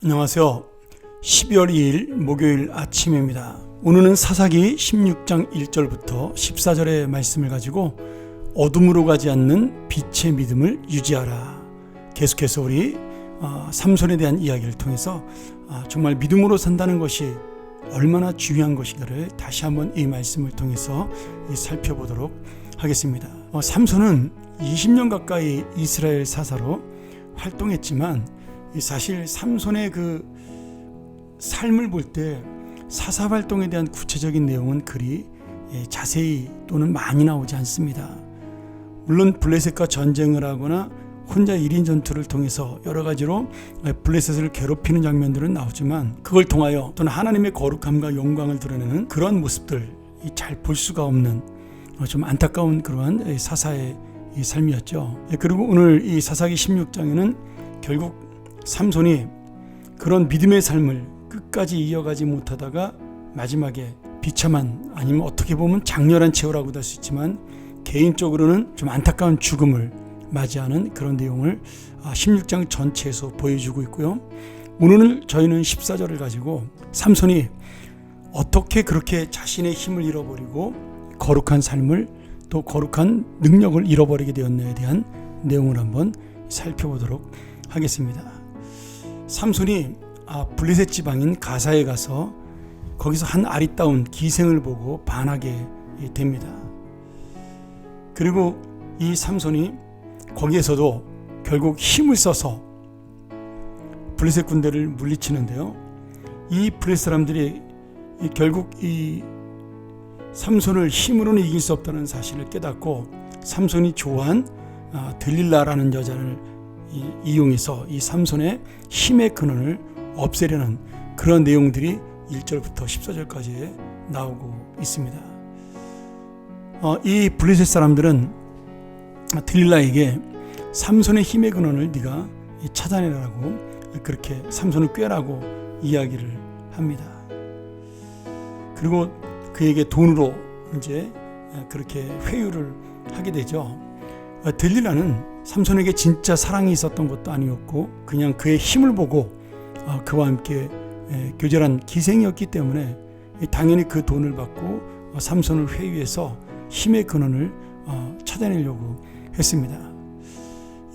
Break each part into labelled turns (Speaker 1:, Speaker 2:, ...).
Speaker 1: 안녕하세요. 12월 2일 목요일 아침입니다. 오늘은 사사기 16장 1절부터 14절의 말씀을 가지고 어둠으로 가지 않는 빛의 믿음을 유지하라. 계속해서 우리 삼손에 대한 이야기를 통해서 정말 믿음으로 산다는 것이 얼마나 중요한 것인가를 다시 한번 이 말씀을 통해서 살펴보도록 하겠습니다. 삼손은 20년 가까이 이스라엘 사사로 활동했지만 사실 삼손의 그 삶을 볼 때 사사 활동에 대한 구체적인 내용은 그리 자세히 또는 많이 나오지 않습니다. 물론 블레셋과 전쟁을 하거나 혼자 1인 전투를 통해서 여러 가지로 블레셋을 괴롭히는 장면들은 나오지만 그걸 통하여 또는 하나님의 거룩함과 영광을 드러내는 그런 모습들 잘 볼 수가 없는 좀 안타까운 그러한 사사의 삶이었죠. 그리고 오늘 이 사사기 16장에는 결국 삼손이 그런 믿음의 삶을 끝까지 이어가지 못하다가 마지막에 비참한, 아니면 어떻게 보면 장렬한 최후라고도 할 수 있지만 개인적으로는 좀 안타까운 죽음을 맞이하는 그런 내용을 16장 전체에서 보여주고 있고요. 오늘 저희는 14절을 가지고 삼손이 어떻게 그렇게 자신의 힘을 잃어버리고 거룩한 삶을 또 거룩한 능력을 잃어버리게 되었냐에 대한 내용을 한번 살펴보도록 하겠습니다. 삼손이 블레셋 지방인 가사에 가서 거기서 한 아리따운 기생을 보고 반하게 됩니다. 그리고 이 삼손이 거기에서도 결국 힘을 써서 블레셋 군대를 물리치는데요. 이 블레셋 사람들이 결국 이 삼손을 힘으로는 이길 수 없다는 사실을 깨닫고 삼손이 좋아한 들릴라라는 여자를 이용해서 이 삼손의 힘의 근원을 없애려는 그런 내용들이 1절부터 14절까지 나오고 있습니다. 이 블레셋 사람들은 들릴라에게 삼손의 힘의 근원을 네가 찾아내라고 그렇게 삼손을 꾀라고 이야기를 합니다. 그리고 그에게 돈으로 이제 그렇게 회유를 하게 되죠. 들릴라는 삼손에게 진짜 사랑이 있었던 것도 아니었고 그냥 그의 힘을 보고 그와 함께 교제한 기생이었기 때문에 당연히 그 돈을 받고 삼손을 회유해서 힘의 근원을 찾아내려고 했습니다.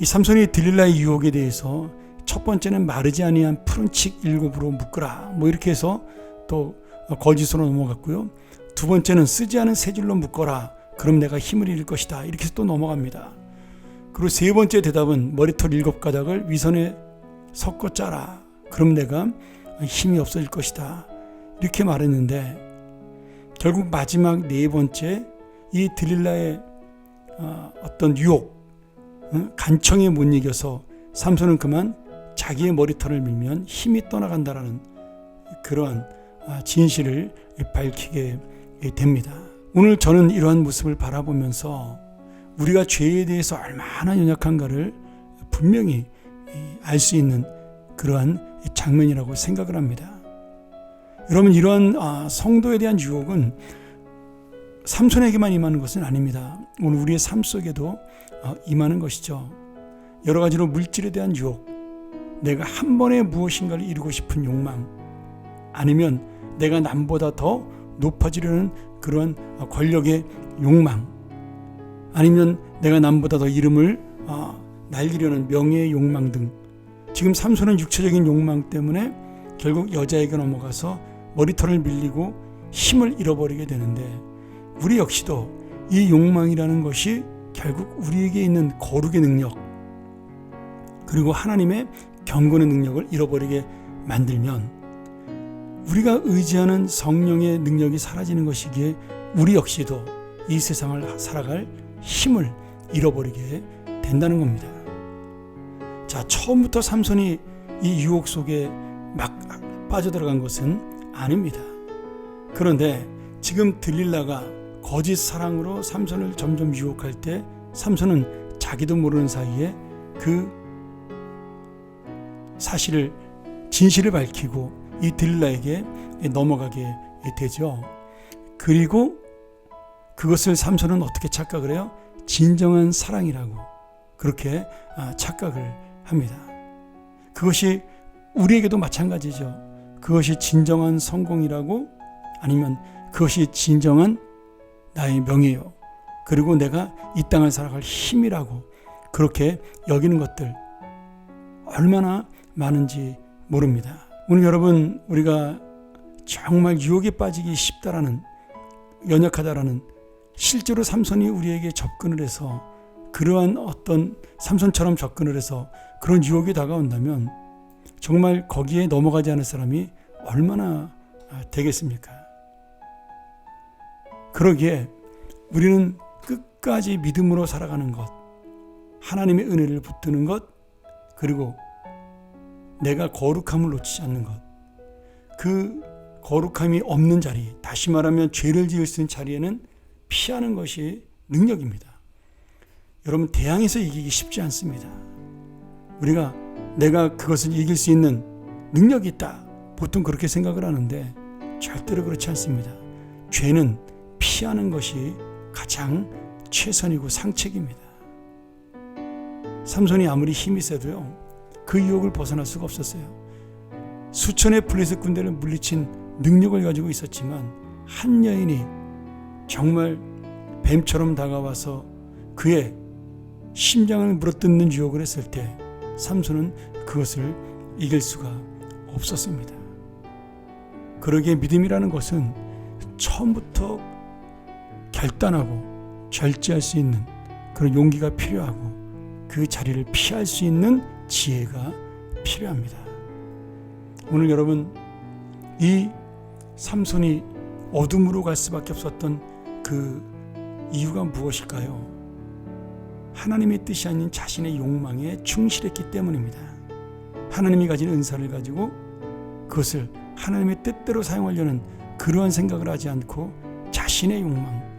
Speaker 1: 이 삼손이 들릴라의 유혹에 대해서 첫 번째는 마르지 아니한 푸른 칡 7으로 묶으라 이렇게 해서 또 거짓으로 넘어갔고요. 두 번째는 쓰지 않은 세 줄로 묶어라. 그럼 내가 힘을 잃을 것이다. 이렇게 해서 또 넘어갑니다. 그리고 세 번째 대답은 머리털 7가닥을 위선에 섞어 짜라. 그럼 내가 힘이 없어질 것이다. 이렇게 말했는데 결국 마지막 네 번째 이 들릴라의 어떤 유혹, 간청에 못 이겨서 삼손은 그만 자기의 머리털을 밀면 힘이 떠나간다라는 그러한 진실을 밝히게 됩니다. 오늘 저는 이러한 모습을 바라보면서 우리가 죄에 대해서 얼마나 연약한가를 분명히 알 수 있는 그러한 장면이라고 생각을 합니다. 여러분, 이러한 성도에 대한 유혹은 삼손에게만 임하는 것은 아닙니다. 오늘 우리의 삶 속에도 임하는 것이죠. 여러 가지로 물질에 대한 유혹, 내가 한 번에 무엇인가를 이루고 싶은 욕망, 아니면 내가 남보다 더 높아지려는 그러한 권력의 욕망, 아니면 내가 남보다 더 이름을 날리려는 명예의 욕망 등 지금 삼손은 육체적인 욕망 때문에 결국 여자에게 넘어가서 머리털을 밀리고 힘을 잃어버리게 되는데 우리 역시도 이 욕망이라는 것이 결국 우리에게 있는 거룩의 능력 그리고 하나님의 경건의 능력을 잃어버리게 만들면 우리가 의지하는 성령의 능력이 사라지는 것이기에 우리 역시도 이 세상을 살아갈 힘을 잃어버리게 된다는 겁니다. 자, 처음부터 삼손이 이 유혹 속에 막 빠져들어간 것은 아닙니다. 그런데 지금 들릴라가 거짓 사랑으로 삼손을 점점 유혹할 때 삼손은 자기도 모르는 사이에 그 사실을 진실을 밝히고 이 들릴라에게 넘어가게 되죠. 그리고 그것을 삼손은 어떻게 착각을 해요? 진정한 사랑이라고 그렇게 착각을 합니다. 그것이 우리에게도 마찬가지죠. 그것이 진정한 성공이라고, 아니면 그것이 진정한 나의 명예요, 그리고 내가 이 땅을 살아갈 힘이라고 그렇게 여기는 것들 얼마나 많은지 모릅니다. 오늘 여러분, 우리가 정말 유혹에 빠지기 쉽다라는, 연약하다라는, 실제로 삼손이 우리에게 접근을 해서, 그러한 어떤 삼손처럼 접근을 해서 그런 유혹이 다가온다면 정말 거기에 넘어가지 않을 사람이 얼마나 되겠습니까? 그러기에 우리는 끝까지 믿음으로 살아가는 것, 하나님의 은혜를 붙드는 것, 그리고 내가 거룩함을 놓치지 않는 것, 그 거룩함이 없는 자리, 다시 말하면 죄를 지을 수 있는 자리에는 피하는 것이 능력입니다. 여러분, 대항해서 이기기 쉽지 않습니다. 우리가 내가 그것을 이길 수 있는 능력이 있다, 보통 그렇게 생각을 하는데 절대로 그렇지 않습니다. 죄는 피하는 것이 가장 최선이고 상책입니다. 삼손이 아무리 힘이 세도요, 그 유혹을 벗어날 수가 없었어요. 수천의 블레셋 군대를 물리친 능력을 가지고 있었지만 한 여인이 정말 뱀처럼 다가와서 그의 심장을 물어뜯는 유혹을 했을 때 삼손은 그것을 이길 수가 없었습니다. 그러기에 믿음이라는 것은 처음부터 결단하고 절제할 수 있는 그런 용기가 필요하고, 그 자리를 피할 수 있는 지혜가 필요합니다. 오늘 여러분, 이 삼손이 어둠으로 갈 수밖에 없었던 그 이유가 무엇일까요? 하나님의 뜻이 아닌 자신의 욕망에 충실했기 때문입니다. 하나님이 가진 은사를 가지고 그것을 하나님의 뜻대로 사용하려는 그러한 생각을 하지 않고 자신의 욕망,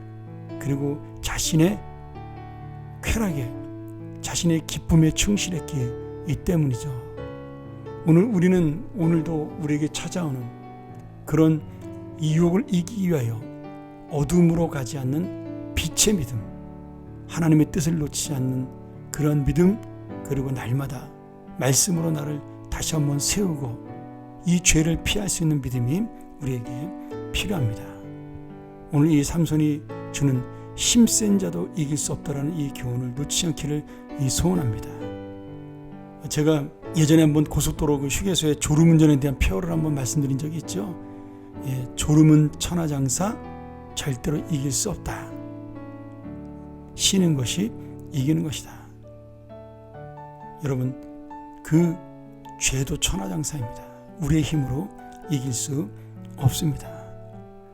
Speaker 1: 그리고 자신의 쾌락에, 자신의 기쁨에 충실했기 때문이죠. 오늘 우리는 오늘도 우리에게 찾아오는 그런 유혹을 이기기 위하여 어둠으로 가지 않는 빛의 믿음, 하나님의 뜻을 놓치지 않는 그런 믿음, 그리고 날마다 말씀으로 나를 다시 한번 세우고 이 죄를 피할 수 있는 믿음이 우리에게 필요합니다. 오늘 이 삼손이 주는 힘센 자도 이길 수 없다라는 이 교훈을 놓치지 않기를 소원합니다. 제가 예전에 한번 고속도로 그 휴게소의 졸음운전에 대한 표어를 한번 말씀드린 적이 있죠. 졸음은 천하장사, 절대로 이길 수 없다. 쉬는 것이 이기는 것이다. 여러분, 그 죄도 천하장사입니다. 우리의 힘으로 이길 수 없습니다.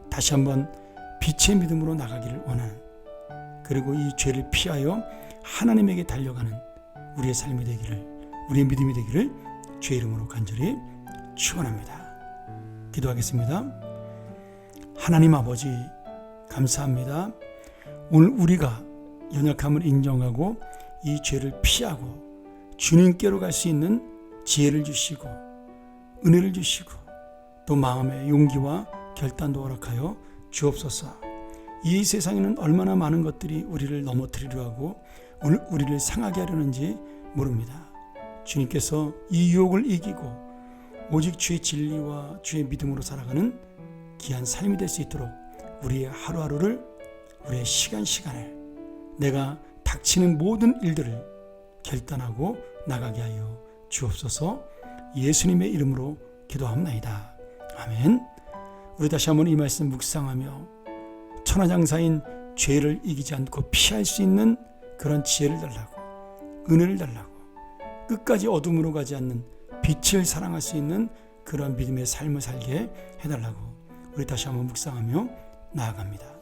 Speaker 1: 다시 한번 빛의 믿음으로 나가기를 원하는, 그리고 이 죄를 피하여 하나님에게 달려가는 우리의 삶이 되기를, 우리의 믿음이 되기를 주의 이름으로 간절히 축원합니다. 기도하겠습니다. 하나님 아버지, 감사합니다. 오늘 우리가 연약함을 인정하고 이 죄를 피하고 주님께로 갈 수 있는 지혜를 주시고 은혜를 주시고 또 마음의 용기와 결단도 허락하여 주옵소서. 이 세상에는 얼마나 많은 것들이 우리를 넘어뜨리려 하고 우리를 상하게 하려는지 모릅니다. 주님께서 이 유혹을 이기고 오직 주의 진리와 주의 믿음으로 살아가는 귀한 삶이 될 수 있도록 우리의 하루하루를, 우리의 시간을, 내가 닥치는 모든 일들을 결단하고 나가게 하여 주옵소서. 예수님의 이름으로 기도합나이다. 아멘. 우리 다시 한번 이 말씀 묵상하며 천하장사인 죄를 이기지 않고 피할 수 있는 그런 지혜를 달라고, 은혜를 달라고, 끝까지 어둠으로 가지 않는 빛을 사랑할 수 있는 그런 믿음의 삶을 살게 해달라고 우리 다시 한번 묵상하며 나아갑니다.